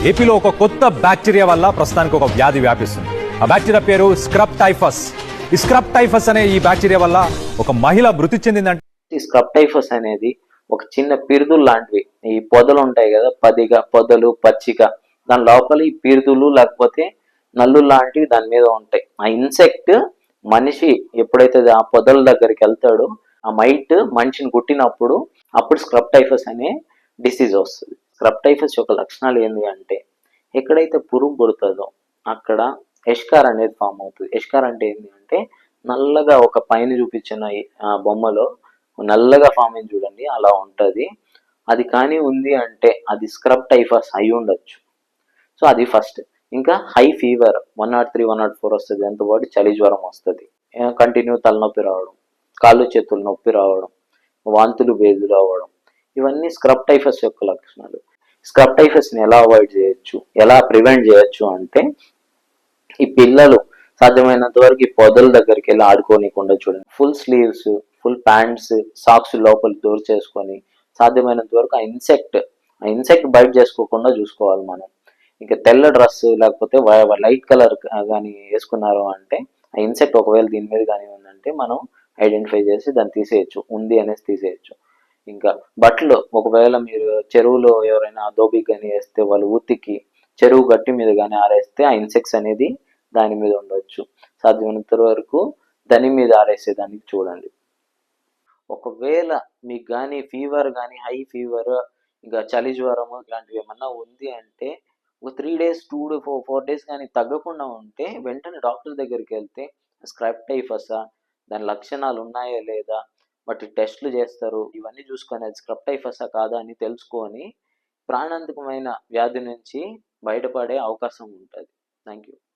ఏపీలో ఒక కొత్త బ్యాక్టీరియా వల్ల ప్రస్తుతానికి ఒక వ్యాధి వ్యాపిస్తుంది. ఆ బ్యాక్టీరియా పేరు స్క్రబ్ టైఫస్. ఈ స్క్రబ్ టైఫస్ అనే ఈ బ్యాక్టీరియా వల్ల ఒక మహిళ మృతి చెందిందంటే, ఈ స్క్రబ్ టైఫస్ అనేది ఒక చిన్న పిరుదులు లాంటివి. ఈ పొదలు ఉంటాయి కదా, పొదలు పచ్చిక, దాని లోపల ఈ పిరుదులు లేకపోతే నల్లు లాంటివి దాని మీద ఉంటాయి. ఆ ఇన్సెక్ట్ మనిషి ఎప్పుడైతే ఆ పొదల దగ్గరికి వెళ్తాడో, ఆ మైట్ మనిషిని కుట్టినప్పుడు అప్పుడు స్క్రబ్ టైఫస్ అనే డిసీజ్ వస్తుంది. స్క్రబ్ టైఫస్ యొక్క లక్షణాలు ఏంటి అంటే, ఎక్కడైతే పురుగు పుడుతుందో అక్కడ ఎష్కార్ అనేది ఫామ్ అవుతుంది. ఎష్కార్ అంటే ఏంటి అంటే, నల్లగా ఒక పైన చూపించిన బొమ్మలో నల్లగా ఫామ్ అయింది చూడండి, అలా ఉంటుంది. అది కానీ ఉంది అంటే అది స్క్రబ్ టైఫస్ అయి ఉండొచ్చు. సో అది ఫస్ట్. ఇంకా హై ఫీవర్ 103, 104 వస్తుంది. దాంతోపాటు చలి జ్వరం వస్తుంది. కంటిన్యూ తలనొప్పి రావడం, కాళ్ళు చేతులు నొప్పి రావడం, వాంతులు బేదులు అవ్వడం, ఇవన్నీ స్క్రబ్ టైఫస్ యొక్క లక్షణాలు. స్క్రబ్ టైఫస్ని ఎలా అవాయిడ్ చేయొచ్చు, ఎలా ప్రివెంట్ చేయొచ్చు అంటే, ఈ పిల్లలు సాధ్యమైనంత వరకు ఈ పొదల దగ్గరికి వెళ్ళి ఆడుకోనికుండా చూడండి. Full sleeves, full pants, socks లోపల డోర్ చేసుకొని సాధ్యమైనంత వరకు ఆ ఇన్సెక్ట్ బైట్ చేసుకోకుండా చూసుకోవాలి మనం. ఇంకా తెల్ల డ్రెస్ లేకపోతే లైట్ కలర్ కానీ వేసుకున్నారు అంటే, ఆ ఇన్సెక్ట్ ఒకవేళ దీని మీద కానీ ఉందంటే మనం ఐడెంటిఫై చేసి దాన్ని తీసేయచ్చు, ఉంది అనేసి తీసేయచ్చు. ఇంకా బట్టలు ఒకవేళ మీరు చెరువులో ఎవరైనా దోబి కానీ వేస్తే వాళ్ళు ఉతికి చెరువు గట్టి మీద కానీ ఆరేస్తే ఆ ఇన్సెక్ట్స్ అనేది దాని మీద ఉండొచ్చు. సాధ్యమైనంత వరకు దాని మీద ఆరేసేదానికి చూడండి. ఒకవేళ మీకు కానీ ఫీవర్ కానీ హై ఫీవర్, ఇంకా చలి జ్వరము ఇలాంటివి ఏమన్నా ఉంది అంటే, ఒక 3 days 4 days కానీ తగ్గకుండా ఉంటే వెంటనే డాక్టర్ దగ్గరికి వెళ్తే స్క్రబ్ టైఫసా, దాని లక్షణాలు ఉన్నాయా లేదా, వాటి టెస్టులు చేస్తారు. ఇవన్నీ చూసుకొని అది స్క్రబ్ టైఫసా కాదా అని తెలుసుకొని ప్రాణాంతకమైన వ్యాధి నుంచి బయటపడే అవకాశం ఉంటుంది. Thank you.